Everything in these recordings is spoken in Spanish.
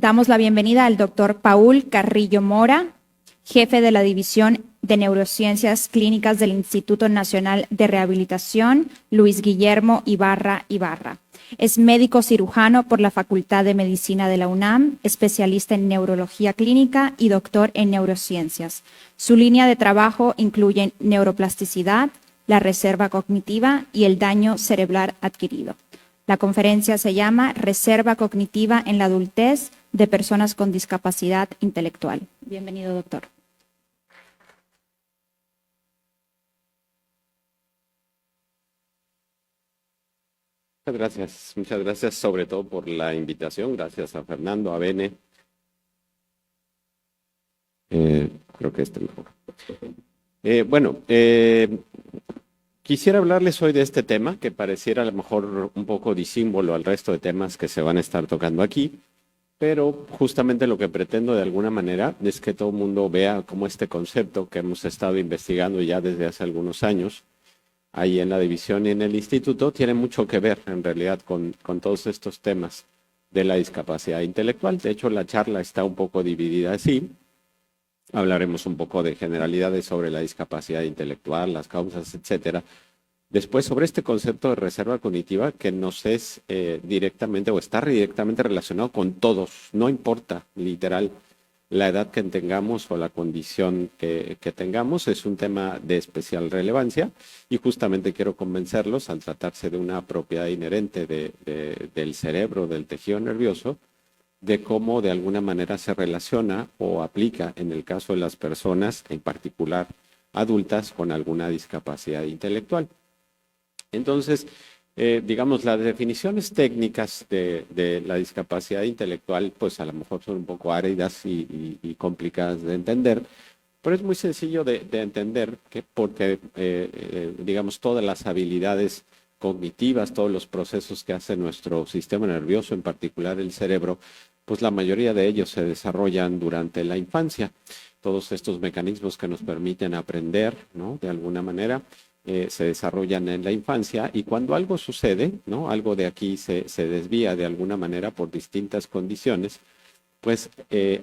Damos la bienvenida al doctor Paul Carrillo Mora, jefe de la División de Neurociencias Clínicas del Instituto Nacional de Rehabilitación Luis Guillermo Ibarra Ibarra. Es médico cirujano por la Facultad de Medicina de la UNAM, especialista en neurología clínica y doctor en neurociencias. Su línea de trabajo incluye neuroplasticidad, la reserva cognitiva y el daño cerebral adquirido. La conferencia se llama Reserva cognitiva en la adultez de personas con discapacidad intelectual. Bienvenido, doctor. Muchas gracias sobre todo por la invitación. Gracias a Fernando, a Bene. Creo que mejor. Quisiera hablarles hoy de este tema que pareciera a lo mejor un poco disímbolo al resto de temas que se van a estar tocando aquí, pero justamente lo que pretendo de alguna manera es que todo el mundo vea cómo este concepto que hemos estado investigando ya desde hace algunos años, ahí en la división y en el instituto, tiene mucho que ver en realidad con todos estos temas de la discapacidad intelectual. De hecho, la charla está un poco dividida así. Hablaremos un poco de generalidades sobre la discapacidad intelectual, las causas, etcétera. Después, sobre este concepto de reserva cognitiva que nos es directamente o está directamente relacionado con todos, no importa literal la edad que tengamos o la condición que tengamos, es un tema de especial relevancia y justamente quiero convencerlos, al tratarse de una propiedad inherente del cerebro, del tejido nervioso, de cómo de alguna manera se relaciona o aplica en el caso de las personas, en particular adultas, con alguna discapacidad intelectual. Entonces, digamos, las definiciones técnicas de la discapacidad intelectual, pues a lo mejor son un poco áridas y complicadas de entender, pero es muy sencillo de entender porque, digamos, todas las habilidades cognitivas, todos los procesos que hace nuestro sistema nervioso, en particular el cerebro, pues la mayoría de ellos se desarrollan durante la infancia. Todos estos mecanismos que nos permiten aprender, ¿no? De alguna manera, se desarrollan en la infancia y cuando algo sucede, ¿no? Algo de aquí se desvía de alguna manera por distintas condiciones, pues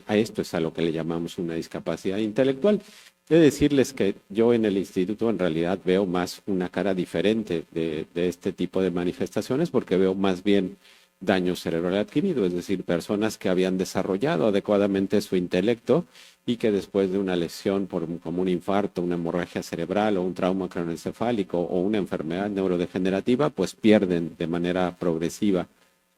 a esto es a lo que le llamamos una discapacidad intelectual. He de decirles que yo en el instituto en realidad veo más una cara diferente de este tipo de manifestaciones porque veo más bien daño cerebral adquirido, es decir, personas que habían desarrollado adecuadamente su intelecto y que después de una lesión como un infarto, una hemorragia cerebral o un trauma craneoencefálico o una enfermedad neurodegenerativa, pues pierden de manera progresiva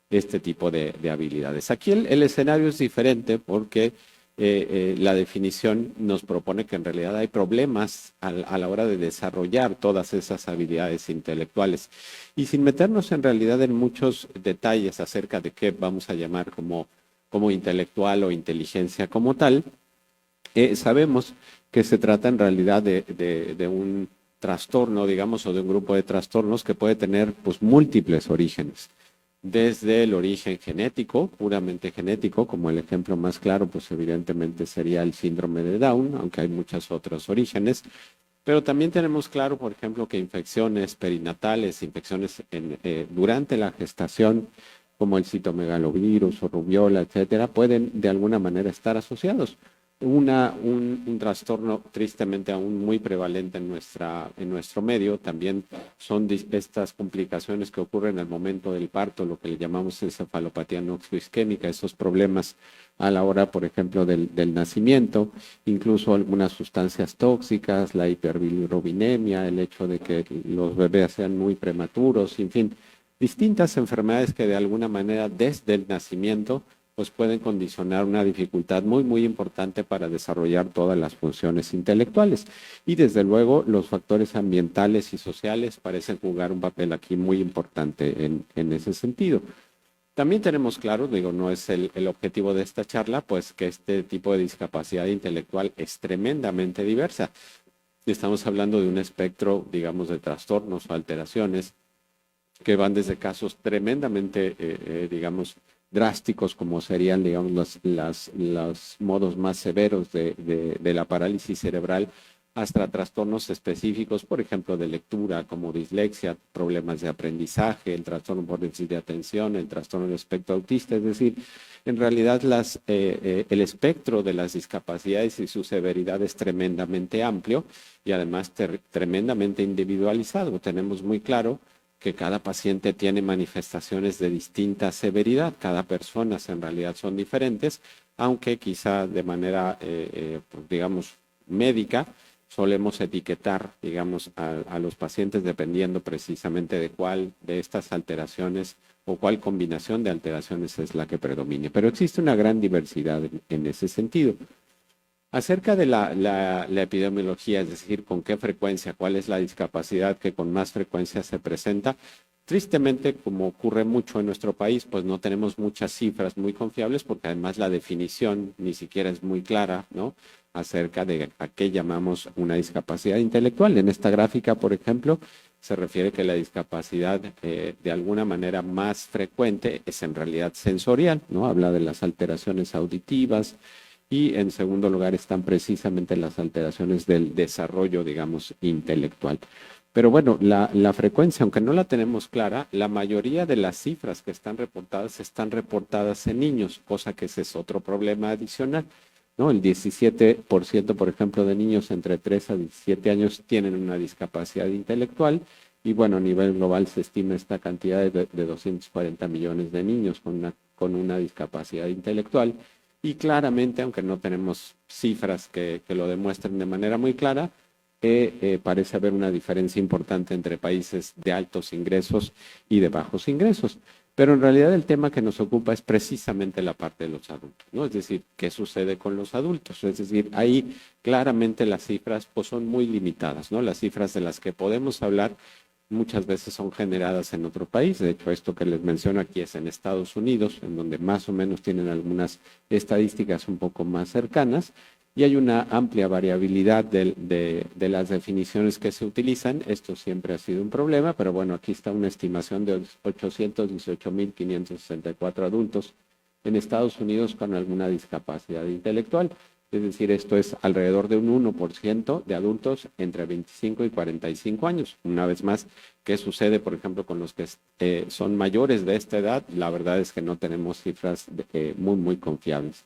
este tipo de habilidades. Aquí el escenario es diferente porque la definición nos propone que en realidad hay problemas a la hora de desarrollar todas esas habilidades intelectuales. Y sin meternos en realidad en muchos detalles acerca de qué vamos a llamar como intelectual o inteligencia como tal, sabemos que se trata en realidad de un trastorno, digamos, o de un grupo de trastornos que puede tener pues múltiples orígenes. Desde el origen genético, puramente genético, como el ejemplo más claro, pues evidentemente sería el síndrome de Down, aunque hay muchos otros orígenes. Pero también tenemos claro, por ejemplo, que infecciones perinatales, infecciones durante la gestación, como el citomegalovirus o rubiola, etcétera, pueden de alguna manera estar asociados. Un trastorno tristemente aún muy prevalente en nuestro medio también son estas complicaciones que ocurren al momento del parto, lo que le llamamos encefalopatía noxoisquémica, esos problemas a la hora, por ejemplo, del nacimiento, incluso algunas sustancias tóxicas, la hiperbilirubinemia, el hecho de que los bebés sean muy prematuros, en fin, distintas enfermedades que de alguna manera desde el nacimiento pues pueden condicionar una dificultad muy, muy importante para desarrollar todas las funciones intelectuales. Y desde luego los factores ambientales y sociales parecen jugar un papel aquí muy importante en ese sentido. También tenemos claro, digo, no es el objetivo de esta charla, pues que este tipo de discapacidad intelectual es tremendamente diversa. Estamos hablando de un espectro, digamos, de trastornos o alteraciones que van desde casos tremendamente, digamos, drásticos como serían, digamos, los modos más severos de la parálisis cerebral, hasta trastornos específicos, por ejemplo, de lectura, como dislexia, problemas de aprendizaje, el trastorno por déficit de atención, el trastorno del espectro autista. Es decir, en realidad el espectro de las discapacidades y su severidad es tremendamente amplio y además tremendamente individualizado. Tenemos muy claro que cada paciente tiene manifestaciones de distinta severidad, cada persona en realidad son diferentes, aunque quizá de manera, digamos, médica, solemos etiquetar, digamos, a los pacientes dependiendo precisamente de cuál de estas alteraciones o cuál combinación de alteraciones es la que predomine. Pero existe una gran diversidad en ese sentido. Acerca de la epidemiología, es decir, con qué frecuencia, cuál es la discapacidad que con más frecuencia se presenta, tristemente, como ocurre mucho en nuestro país, pues no tenemos muchas cifras muy confiables porque además la definición ni siquiera es muy clara, ¿no? Acerca de a qué llamamos una discapacidad intelectual. En esta gráfica, por ejemplo, se refiere que la discapacidad de alguna manera más frecuente es en realidad sensorial, ¿no? Habla de las alteraciones auditivas y en segundo lugar están precisamente las alteraciones del desarrollo, digamos, intelectual. Pero bueno, la frecuencia, aunque no la tenemos clara, la mayoría de las cifras que están reportadas en niños, cosa que ese es otro problema adicional, ¿no? El 17%, por ejemplo, de niños entre 3 a 17 años tienen una discapacidad intelectual y bueno, a nivel global se estima esta cantidad de 240 millones de niños con una discapacidad intelectual y claramente, aunque no tenemos cifras que lo demuestren de manera muy clara, parece haber una diferencia importante entre países de altos ingresos y de bajos ingresos. Pero en realidad el tema que nos ocupa es precisamente la parte de los adultos, ¿no? Es decir, ¿qué sucede con los adultos? Es decir, ahí claramente las cifras pues, son muy limitadas, ¿no? Las cifras de las que podemos hablar muchas veces son generadas en otro país. De hecho, esto que les menciono aquí es en Estados Unidos, en donde más o menos tienen algunas estadísticas un poco más cercanas. Y hay una amplia variabilidad de las definiciones que se utilizan. Esto siempre ha sido un problema, pero bueno, aquí está una estimación de 818.564 adultos en Estados Unidos con alguna discapacidad intelectual. Es decir, esto es alrededor de un 1% de adultos entre 25 y 45 años. Una vez más, ¿qué sucede, por ejemplo, con los que son mayores de esta edad? La verdad es que no tenemos cifras muy confiables.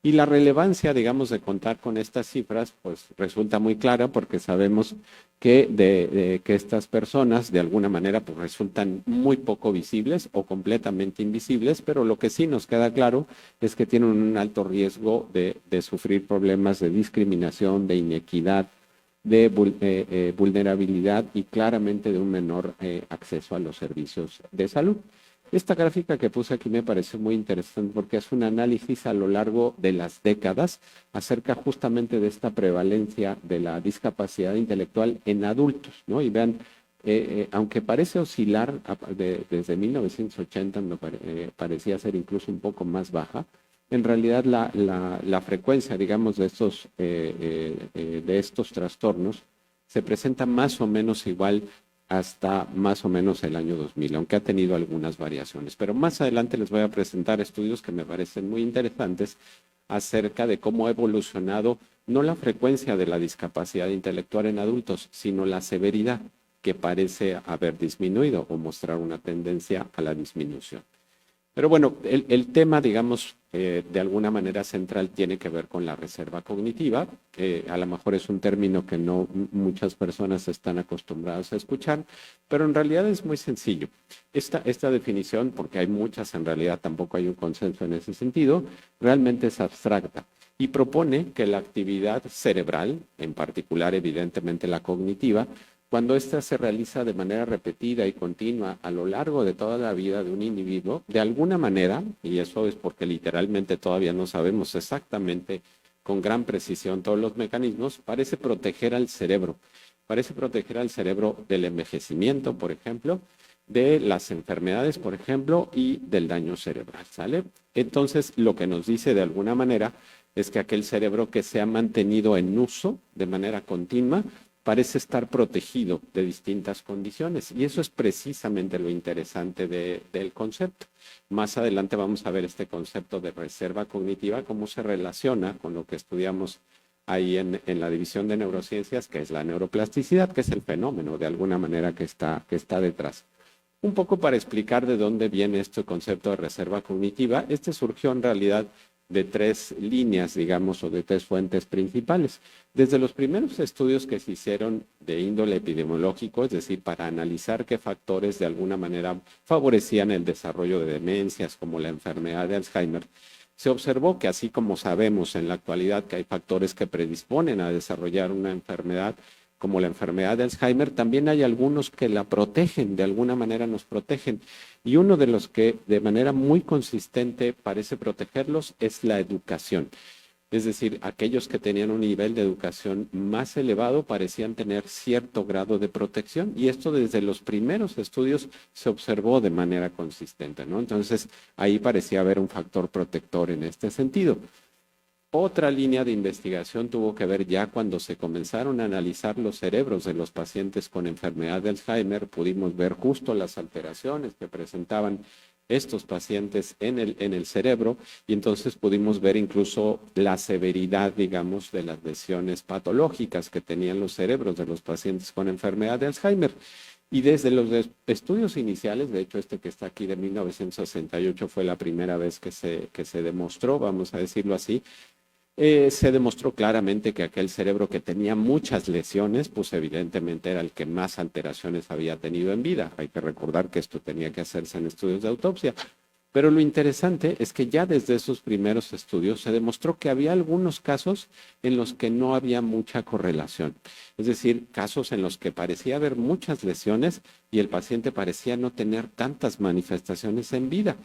Y la relevancia, digamos, de contar con estas cifras, pues resulta muy clara porque sabemos que estas personas, de alguna manera, pues resultan muy poco visibles o completamente invisibles, pero lo que sí nos queda claro es que tienen un alto riesgo de sufrir problemas de discriminación, de inequidad, de vulnerabilidad y claramente de un menor acceso a los servicios de salud. Esta gráfica que puse aquí me parece muy interesante porque es un análisis a lo largo de las décadas acerca justamente de esta prevalencia de la discapacidad intelectual en adultos, ¿no? Y vean, aunque parece oscilar desde 1980, parecía ser incluso un poco más baja, en realidad la frecuencia, digamos, de estos trastornos se presenta más o menos igual hasta más o menos el año 2000, aunque ha tenido algunas variaciones. Pero más adelante les voy a presentar estudios que me parecen muy interesantes acerca de cómo ha evolucionado no la frecuencia de la discapacidad intelectual en adultos, sino la severidad, que parece haber disminuido o mostrar una tendencia a la disminución. Pero bueno, el tema, digamos, de alguna manera central tiene que ver con la reserva cognitiva. A lo mejor es un término que no muchas personas están acostumbradas a escuchar, pero en realidad es muy sencillo. Esta definición, porque hay muchas, en realidad tampoco hay un consenso en ese sentido, realmente es abstracta y propone que la actividad cerebral, en particular evidentemente la cognitiva, cuando ésta se realiza de manera repetida y continua a lo largo de toda la vida de un individuo, de alguna manera, y eso es porque literalmente todavía no sabemos exactamente con gran precisión todos los mecanismos, parece proteger al cerebro. Parece proteger al cerebro del envejecimiento, por ejemplo, de las enfermedades, por ejemplo, y del daño cerebral, ¿sale? Entonces, lo que nos dice de alguna manera es que aquel cerebro que se ha mantenido en uso de manera continua parece estar protegido de distintas condiciones. Y eso es precisamente lo interesante del concepto. Más adelante vamos a ver este concepto de reserva cognitiva, cómo se relaciona con lo que estudiamos ahí en la división de neurociencias, que es la neuroplasticidad, que es el fenómeno de alguna manera que está detrás. Un poco para explicar de dónde viene este concepto de reserva cognitiva, este surgió en realidad de tres líneas, digamos, o de tres fuentes principales. Desde los primeros estudios que se hicieron de índole epidemiológico, es decir, para analizar qué factores de alguna manera favorecían el desarrollo de demencias como la enfermedad de Alzheimer, se observó que así como sabemos en la actualidad que hay factores que predisponen a desarrollar una enfermedad como la enfermedad de Alzheimer, también hay algunos que la protegen, de alguna manera nos protegen. Y uno de los que de manera muy consistente parece protegerlos es la educación. Es decir, aquellos que tenían un nivel de educación más elevado parecían tener cierto grado de protección y esto desde los primeros estudios se observó de manera consistente, ¿no? Entonces, ahí parecía haber un factor protector en este sentido. Otra línea de investigación tuvo que ver ya cuando se comenzaron a analizar los cerebros de los pacientes con enfermedad de Alzheimer, pudimos ver justo las alteraciones que presentaban estos pacientes en el cerebro y entonces pudimos ver incluso la severidad, digamos, de las lesiones patológicas que tenían los cerebros de los pacientes con enfermedad de Alzheimer. Y desde los estudios iniciales, de hecho este que está aquí de 1968 fue la primera vez que se demostró, vamos a decirlo así, se demostró claramente que aquel cerebro que tenía muchas lesiones, pues evidentemente era el que más alteraciones había tenido en vida. Hay que recordar que esto tenía que hacerse en estudios de autopsia. Pero lo interesante es que ya desde esos primeros estudios se demostró que había algunos casos en los que no había mucha correlación. Es decir, casos en los que parecía haber muchas lesiones y el paciente parecía no tener tantas manifestaciones en vida.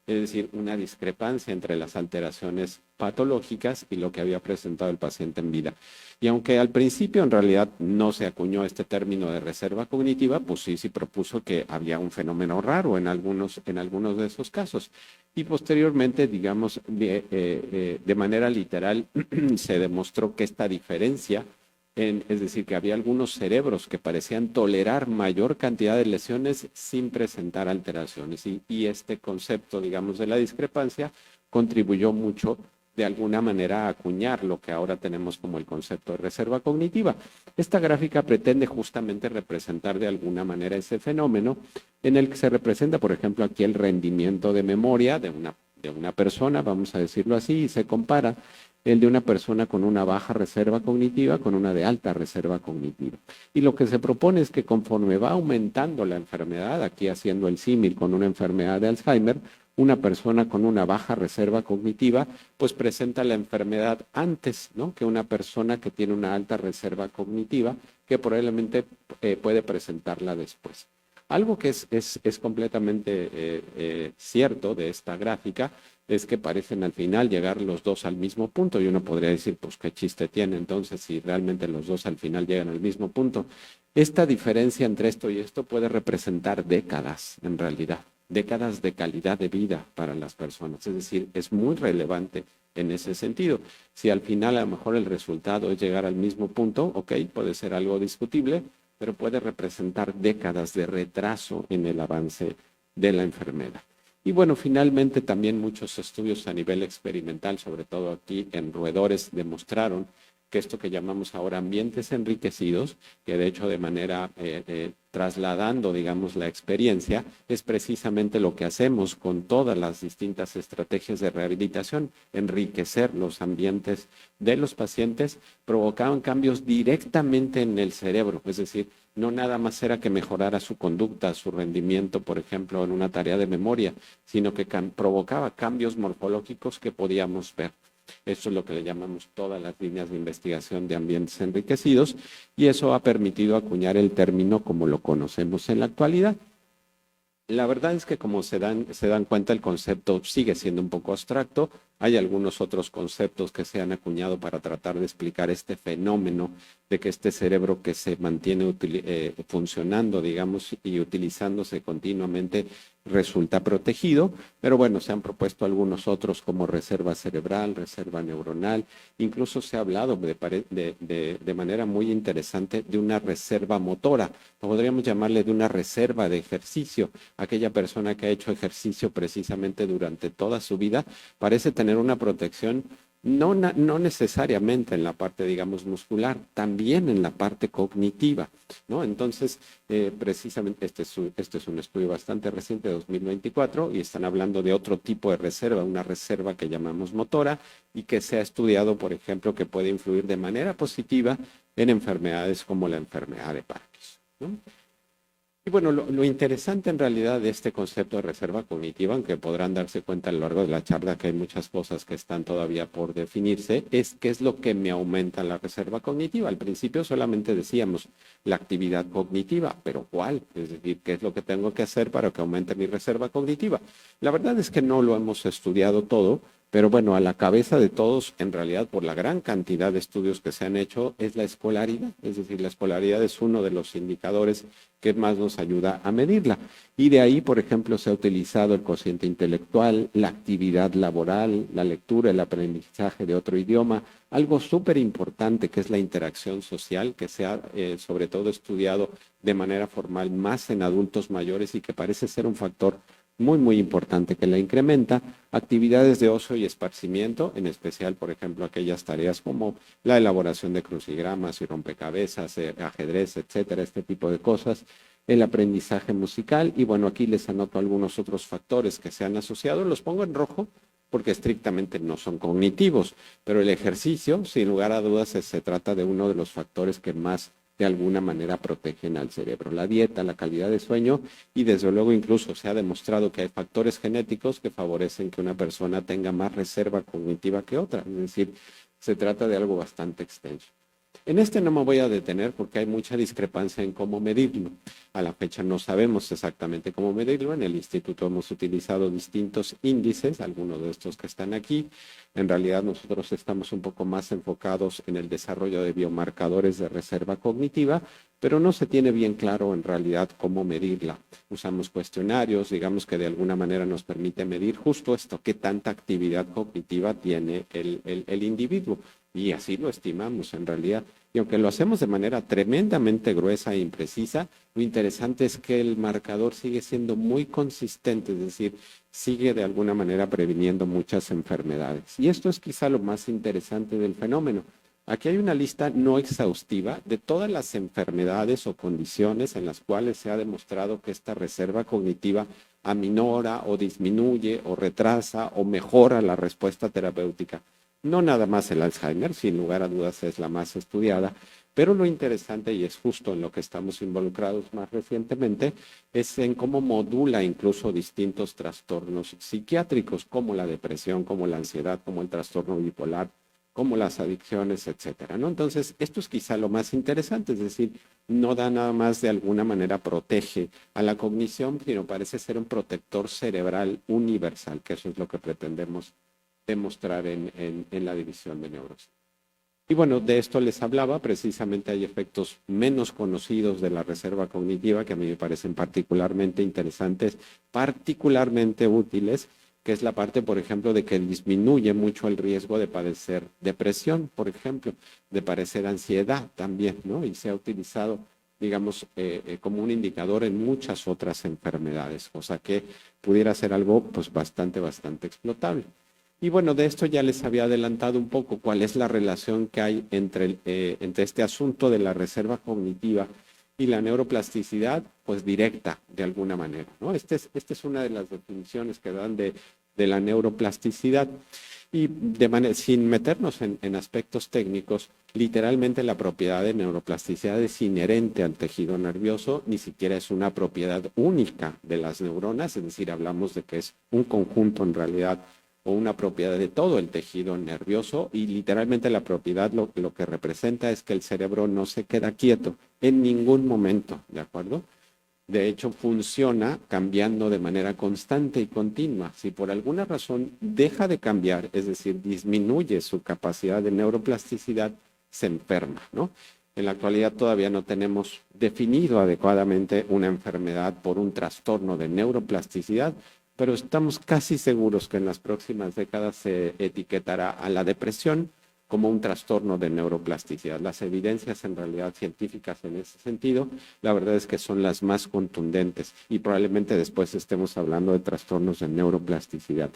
Es decir, una discrepancia entre las alteraciones patológicas y lo que había presentado el paciente en vida. Y aunque al principio en realidad no se acuñó este término de reserva cognitiva, pues sí propuso que había un fenómeno raro en algunos de esos casos. Y posteriormente, digamos, de manera literal, se demostró que esta diferencia es decir, que había algunos cerebros que parecían tolerar mayor cantidad de lesiones sin presentar alteraciones. Y este concepto, digamos, de la discrepancia contribuyó mucho de alguna manera a acuñar lo que ahora tenemos como el concepto de reserva cognitiva. Esta gráfica pretende justamente representar de alguna manera ese fenómeno en el que se representa, por ejemplo, aquí el rendimiento de memoria de una persona, vamos a decirlo así, y se compara el de una persona con una baja reserva cognitiva con una de alta reserva cognitiva. Y lo que se propone es que conforme va aumentando la enfermedad, aquí haciendo el símil con una enfermedad de Alzheimer, una persona con una baja reserva cognitiva, pues presenta la enfermedad antes, ¿no?, que una persona que tiene una alta reserva cognitiva, que probablemente puede presentarla después. Algo que es completamente cierto de esta gráfica es que parecen al final llegar los dos al mismo punto y uno podría decir, pues qué chiste tiene entonces si realmente los dos al final llegan al mismo punto. Esta diferencia entre esto y esto puede representar décadas en realidad, décadas de calidad de vida para las personas, es decir, es muy relevante en ese sentido. Si al final a lo mejor el resultado es llegar al mismo punto, ok, puede ser algo discutible, pero puede representar décadas de retraso en el avance de la enfermedad. Y bueno, finalmente también muchos estudios a nivel experimental, sobre todo aquí en roedores, demostraron que esto que llamamos ahora ambientes enriquecidos, que de hecho de manera trasladando, digamos, la experiencia, es precisamente lo que hacemos con todas las distintas estrategias de rehabilitación, enriquecer los ambientes de los pacientes, provocaban cambios directamente en el cerebro, es decir, no nada más era que mejorara su conducta, su rendimiento, por ejemplo, en una tarea de memoria, sino que provocaba cambios morfológicos que podíamos ver. Eso es lo que le llamamos todas las líneas de investigación de ambientes enriquecidos y eso ha permitido acuñar el término como lo conocemos en la actualidad. La verdad es que como se dan cuenta, el concepto sigue siendo un poco abstracto. Hay algunos otros conceptos que se han acuñado para tratar de explicar este fenómeno de que este cerebro que se mantiene funcionando, digamos, y utilizándose continuamente resulta protegido, pero bueno, se han propuesto algunos otros como reserva cerebral, reserva neuronal, incluso se ha hablado de manera muy interesante de una reserva motora, podríamos llamarle de una reserva de ejercicio. Aquella persona que ha hecho ejercicio precisamente durante toda su vida parece tener una protección no necesariamente en la parte, digamos, muscular, también en la parte cognitiva, ¿no? Entonces, precisamente este es un estudio bastante reciente de 2024 y están hablando de otro tipo de reserva, una reserva que llamamos motora y que se ha estudiado, por ejemplo, que puede influir de manera positiva en enfermedades como la enfermedad de Parkinson, ¿no? Y bueno, lo interesante en realidad de este concepto de reserva cognitiva, aunque podrán darse cuenta a lo largo de la charla que hay muchas cosas que están todavía por definirse, es qué es lo que me aumenta la reserva cognitiva. Al principio solamente decíamos la actividad cognitiva, pero ¿cuál? Es decir, ¿qué es lo que tengo que hacer para que aumente mi reserva cognitiva? La verdad es que no lo hemos estudiado todo, pero bueno, a la cabeza de todos, en realidad, por la gran cantidad de estudios que se han hecho, es la escolaridad. Es decir, la escolaridad es uno de los indicadores que más nos ayuda a medirla. Y de ahí, por ejemplo, se ha utilizado el cociente intelectual, la actividad laboral, la lectura, el aprendizaje de otro idioma, algo súper importante que es la interacción social, que se ha sobre todo estudiado de manera formal más en adultos mayores y que parece ser un factor muy importante que la incrementa, actividades de ocio y esparcimiento, en especial, por ejemplo, aquellas tareas como la elaboración de crucigramas y rompecabezas, ajedrez, etcétera, este tipo de cosas, el aprendizaje musical, y bueno, aquí les anoto algunos otros factores que se han asociado, los pongo en rojo porque estrictamente no son cognitivos, pero el ejercicio, sin lugar a dudas, se trata de uno de los factores que más de alguna manera protegen al cerebro. La dieta, la calidad de sueño y desde luego incluso se ha demostrado que hay factores genéticos que favorecen que una persona tenga más reserva cognitiva que otra. Es decir, se trata de algo bastante extenso. En este no me voy a detener porque hay mucha discrepancia en cómo medirlo. A la fecha no sabemos exactamente cómo medirlo. En el instituto hemos utilizado distintos índices, algunos de estos que están aquí. En realidad nosotros estamos un poco más enfocados en el desarrollo de biomarcadores de reserva cognitiva, pero no se tiene bien claro en realidad cómo medirla. Usamos cuestionarios, digamos que de alguna manera nos permite medir justo esto, qué tanta actividad cognitiva tiene el individuo. Y así lo estimamos en realidad. Y aunque lo hacemos de manera tremendamente gruesa e imprecisa, lo interesante es que el marcador sigue siendo muy consistente, es decir, sigue de alguna manera previniendo muchas enfermedades. Y esto es quizá lo más interesante del fenómeno. Aquí hay una lista no exhaustiva de todas las enfermedades o condiciones en las cuales se ha demostrado que esta reserva cognitiva aminora o disminuye o retrasa o mejora la respuesta terapéutica. No nada más el Alzheimer, sin lugar a dudas es la más estudiada, pero lo interesante, y es justo en lo que estamos involucrados más recientemente, es en cómo modula incluso distintos trastornos psiquiátricos, como la depresión, como la ansiedad, como el trastorno bipolar, como las adicciones, etcétera, ¿no? Entonces, esto es quizá lo más interesante, es decir, no da nada más de alguna manera protege a la cognición, sino parece ser un protector cerebral universal, que eso es lo que pretendemos demostrar en la división de neurociencia. Y bueno, de esto les hablaba, precisamente hay efectos menos conocidos de la reserva cognitiva que a mí me parecen particularmente interesantes, particularmente útiles, que es la parte, por ejemplo, de que disminuye mucho el riesgo de padecer depresión, por ejemplo, de padecer ansiedad también, ¿no? Y se ha utilizado, digamos, como un indicador en muchas otras enfermedades, o sea que pudiera ser algo pues bastante explotable. Y bueno, de esto ya les había adelantado un poco cuál es la relación que hay entre este asunto de la reserva cognitiva y la neuroplasticidad, pues directa de alguna manera, ¿no? Esta es una de las definiciones que dan de la neuroplasticidad. Y sin meternos en aspectos técnicos, literalmente la propiedad de neuroplasticidad es inherente al tejido nervioso, ni siquiera es una propiedad única de las neuronas, es decir, hablamos de que es un conjunto en realidad o una propiedad de todo el tejido nervioso y literalmente la propiedad lo que representa es que el cerebro no se queda quieto en ningún momento, ¿de acuerdo? De hecho, funciona cambiando de manera constante y continua. Si por alguna razón deja de cambiar, es decir, disminuye su capacidad de neuroplasticidad, se enferma, ¿no? En la actualidad todavía no tenemos definido adecuadamente una enfermedad por un trastorno de neuroplasticidad, pero estamos casi seguros que en las próximas décadas se etiquetará a la depresión como un trastorno de neuroplasticidad. Las evidencias en realidad científicas en ese sentido, la verdad es que son las más contundentes y probablemente después estemos hablando de trastornos de neuroplasticidad.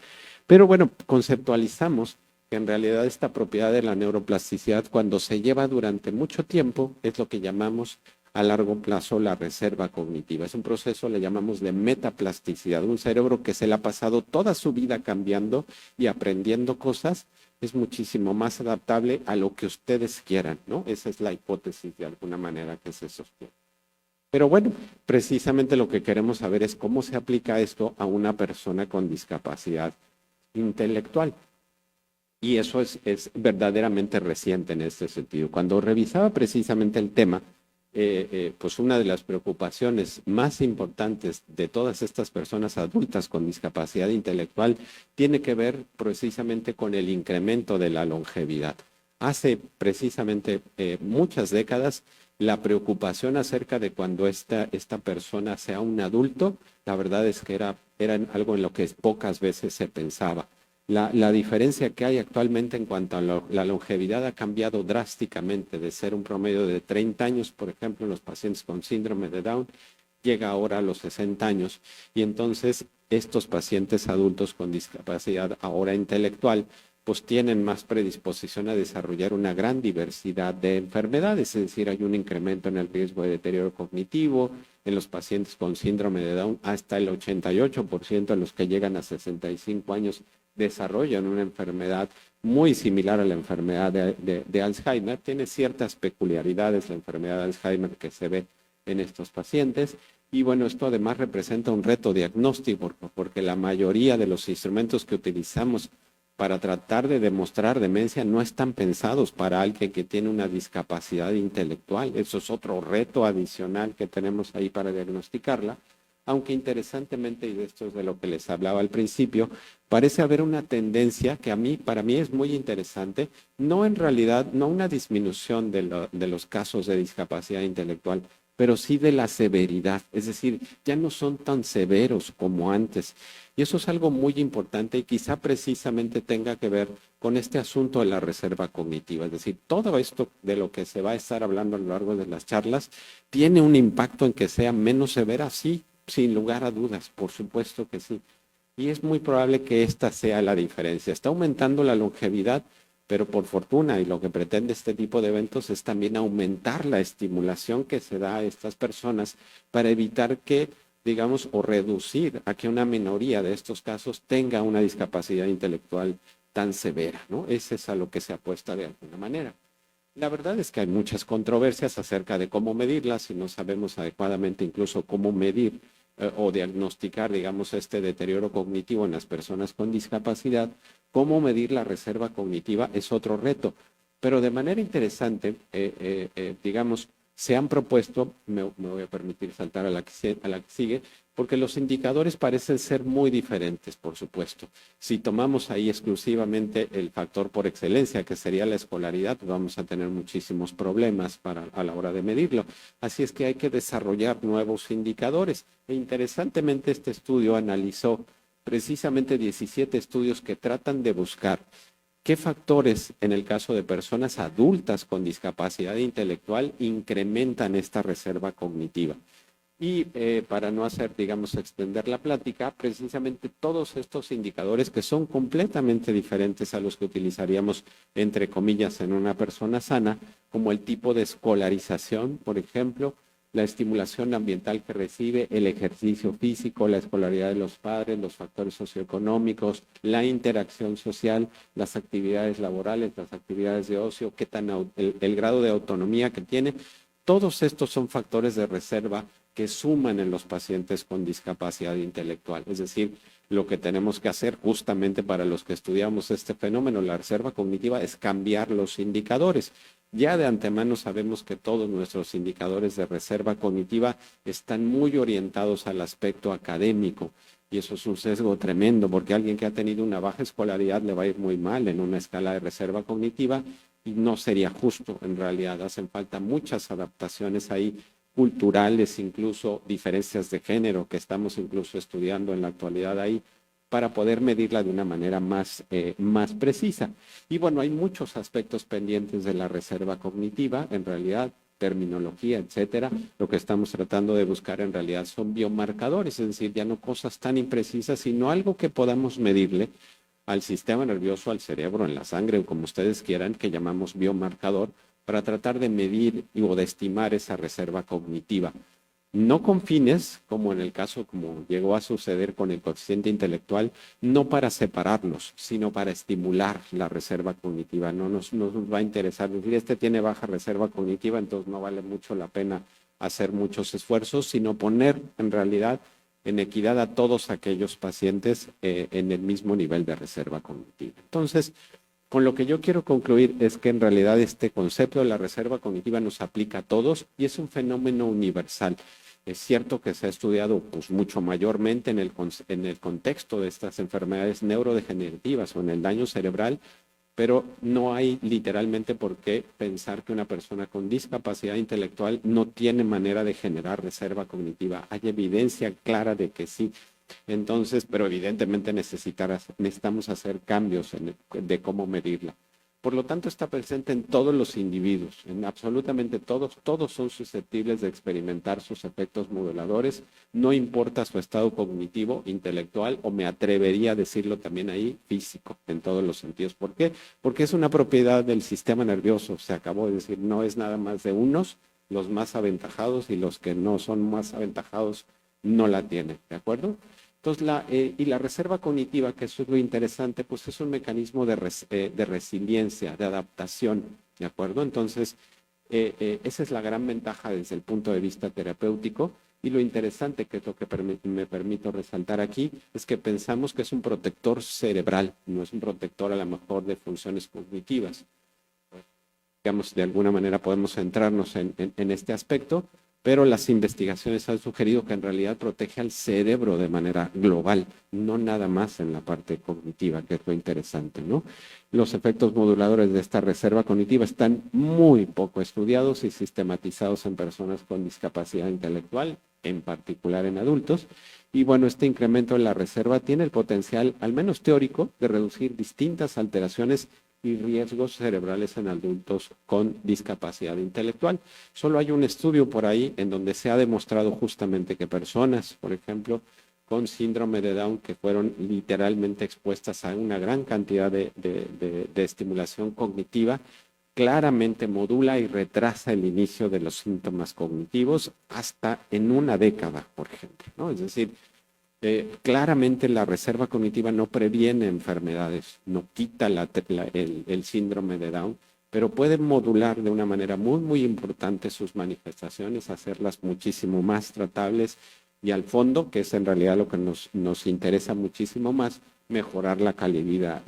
Pero bueno, conceptualizamos que en realidad esta propiedad de la neuroplasticidad, cuando se lleva durante mucho tiempo, es lo que llamamos a largo plazo la reserva cognitiva. Es un proceso, le llamamos de metaplasticidad. Un cerebro que se le ha pasado toda su vida cambiando y aprendiendo cosas, es muchísimo más adaptable a lo que ustedes quieran, ¿no? Esa es la hipótesis de alguna manera que se sostiene. Pero bueno, precisamente lo que queremos saber es cómo se aplica esto a una persona con discapacidad intelectual. Y eso es verdaderamente reciente en este sentido. Cuando revisaba precisamente el tema, pues una de las preocupaciones más importantes de todas estas personas adultas con discapacidad intelectual tiene que ver precisamente con el incremento de la longevidad. Hace precisamente muchas décadas, la preocupación acerca de cuando esta persona sea un adulto, la verdad es que era algo en lo que pocas veces se pensaba. La diferencia que hay actualmente en cuanto a la longevidad ha cambiado drásticamente de ser un promedio de 30 años, por ejemplo, en los pacientes con síndrome de Down, llega ahora a los 60 años y entonces estos pacientes adultos con discapacidad ahora intelectual pues tienen más predisposición a desarrollar una gran diversidad de enfermedades, es decir, hay un incremento en el riesgo de deterioro cognitivo, en los pacientes con síndrome de Down hasta el 88% de los que llegan a 65 años desarrollan una enfermedad muy similar a la enfermedad de Alzheimer. Tiene ciertas peculiaridades la enfermedad de Alzheimer que se ve en estos pacientes. Y bueno, esto además representa un reto diagnóstico porque la mayoría de los instrumentos que utilizamos para tratar de demostrar demencia no están pensados para alguien que tiene una discapacidad intelectual. Eso es otro reto adicional que tenemos ahí para diagnosticarla. Aunque interesantemente, y de esto es de lo que les hablaba al principio, parece haber una tendencia que para mí es muy interesante, no en realidad, no una disminución de los casos de discapacidad intelectual, pero sí de la severidad, es decir, ya no son tan severos como antes. Y eso es algo muy importante y quizá precisamente tenga que ver con este asunto de la reserva cognitiva. Es decir, todo esto de lo que se va a estar hablando a lo largo de las charlas tiene un impacto en que sea menos severa, sí, sin lugar a dudas, por supuesto que sí. Y es muy probable que esta sea la diferencia. Está aumentando la longevidad, pero por fortuna, y lo que pretende este tipo de eventos es también aumentar la estimulación que se da a estas personas para evitar que, digamos, o reducir a que una minoría de estos casos tenga una discapacidad intelectual tan severa, ¿no? Ese es a lo que se apuesta de alguna manera. La verdad es que hay muchas controversias acerca de cómo medirlas, si no sabemos adecuadamente incluso cómo medir o diagnosticar, digamos, este deterioro cognitivo en las personas con discapacidad. Cómo medir la reserva cognitiva es otro reto, pero de manera interesante, digamos, se han propuesto, me voy a permitir saltar a la que sigue, porque los indicadores parecen ser muy diferentes, por supuesto. Si tomamos ahí exclusivamente el factor por excelencia, que sería la escolaridad, pues vamos a tener muchísimos problemas a la hora de medirlo. Así es que hay que desarrollar nuevos indicadores. E interesantemente, este estudio analizó precisamente 17 estudios que tratan de buscar qué factores, en el caso de personas adultas con discapacidad intelectual, incrementan esta reserva cognitiva. Y para no hacer, digamos, extender la plática, precisamente todos estos indicadores que son completamente diferentes a los que utilizaríamos, entre comillas, en una persona sana, como el tipo de escolarización, por ejemplo, la estimulación ambiental que recibe, el ejercicio físico, la escolaridad de los padres, los factores socioeconómicos, la interacción social, las actividades laborales, las actividades de ocio, el grado de autonomía que tiene. Todos estos son factores de reserva que suman en los pacientes con discapacidad intelectual. Es decir, lo que tenemos que hacer justamente para los que estudiamos este fenómeno, la reserva cognitiva, es cambiar los indicadores. Ya de antemano sabemos que todos nuestros indicadores de reserva cognitiva están muy orientados al aspecto académico y eso es un sesgo tremendo porque alguien que ha tenido una baja escolaridad le va a ir muy mal en una escala de reserva cognitiva y no sería justo. En realidad hacen falta muchas adaptaciones ahí, culturales, incluso diferencias de género que estamos incluso estudiando en la actualidad ahí, para poder medirla de una manera más precisa. Y bueno, hay muchos aspectos pendientes de la reserva cognitiva, en realidad, terminología, etcétera. Lo que estamos tratando de buscar en realidad son biomarcadores, es decir, ya no cosas tan imprecisas, sino algo que podamos medirle al sistema nervioso, al cerebro, en la sangre, o como ustedes quieran, que llamamos biomarcador, para tratar de medir o de estimar esa reserva cognitiva. No con fines, como en el caso, como llegó a suceder con el coeficiente intelectual, no para separarlos, sino para estimular la reserva cognitiva. No nos va a interesar decir, este tiene baja reserva cognitiva, entonces no vale mucho la pena hacer muchos esfuerzos, sino poner en realidad en equidad a todos aquellos pacientes en el mismo nivel de reserva cognitiva. Entonces, con lo que yo quiero concluir es que en realidad este concepto de la reserva cognitiva nos aplica a todos y es un fenómeno universal. Es cierto que se ha estudiado pues, mucho mayormente en el contexto de estas enfermedades neurodegenerativas o en el daño cerebral, pero no hay literalmente por qué pensar que una persona con discapacidad intelectual no tiene manera de generar reserva cognitiva. Hay evidencia clara de que sí. Entonces, pero evidentemente necesitamos hacer cambios de cómo medirla. Por lo tanto, está presente en todos los individuos, en absolutamente todos. Todos son susceptibles de experimentar sus efectos moduladores, no importa su estado cognitivo, intelectual, o me atrevería a decirlo también ahí, físico, en todos los sentidos. ¿Por qué? Porque es una propiedad del sistema nervioso, se acabó de decir, no es nada más de unos, los más aventajados, y los que no son más aventajados no la tienen, ¿de acuerdo? Entonces, la reserva cognitiva, que eso es lo interesante, pues es un mecanismo de resiliencia, de adaptación, ¿de acuerdo? Entonces, esa es la gran ventaja desde el punto de vista terapéutico, y lo interesante, que es lo que me permito resaltar aquí, es que pensamos que es un protector cerebral, no es un protector a lo mejor de funciones cognitivas. Digamos, de alguna manera podemos centrarnos en este aspecto, pero las investigaciones han sugerido que en realidad protege al cerebro de manera global, no nada más en la parte cognitiva, que es lo interesante, ¿no? Los efectos moduladores de esta reserva cognitiva están muy poco estudiados y sistematizados en personas con discapacidad intelectual, en particular en adultos. Y bueno, este incremento en la reserva tiene el potencial, al menos teórico, de reducir distintas alteraciones y riesgos cerebrales en adultos con discapacidad intelectual. Solo hay un estudio por ahí en donde se ha demostrado justamente que personas, por ejemplo, con síndrome de Down, que fueron literalmente expuestas a una gran cantidad de estimulación cognitiva, claramente modula y retrasa el inicio de los síntomas cognitivos hasta en una década, por ejemplo, ¿no? Es decir, claramente la reserva cognitiva no previene enfermedades, no quita el síndrome de Down, pero puede modular de una manera muy, muy importante sus manifestaciones, hacerlas muchísimo más tratables y al fondo, que es en realidad lo que nos interesa muchísimo más, mejorar la calidad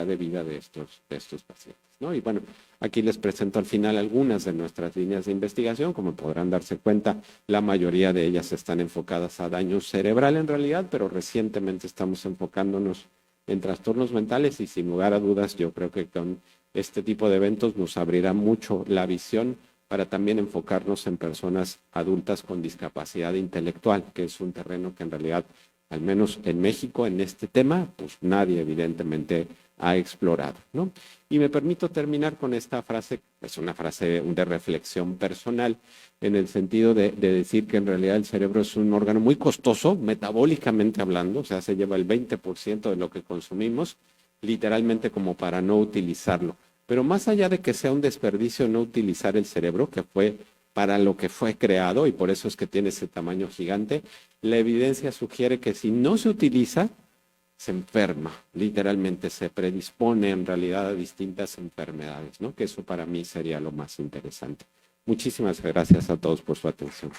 de vida de estos pacientes, ¿no? Y bueno, aquí les presento al final algunas de nuestras líneas de investigación. Como podrán darse cuenta, la mayoría de ellas están enfocadas a daño cerebral en realidad, pero recientemente estamos enfocándonos en trastornos mentales y sin lugar a dudas yo creo que con este tipo de eventos nos abrirá mucho la visión para también enfocarnos en personas adultas con discapacidad intelectual, que es un terreno que en realidad, al menos en México, en este tema, pues nadie evidentemente ha explorado, ¿no? Y me permito terminar con esta frase, es una frase de reflexión personal, en el sentido de decir que en realidad el cerebro es un órgano muy costoso, metabólicamente hablando, o sea, se lleva el 20% de lo que consumimos, literalmente como para no utilizarlo. Pero más allá de que sea un desperdicio no utilizar el cerebro, que fue para lo que fue creado y por eso es que tiene ese tamaño gigante, la evidencia sugiere que si no se utiliza, se enferma, literalmente se predispone en realidad a distintas enfermedades, ¿no? Que eso para mí sería lo más interesante. Muchísimas gracias a todos por su atención.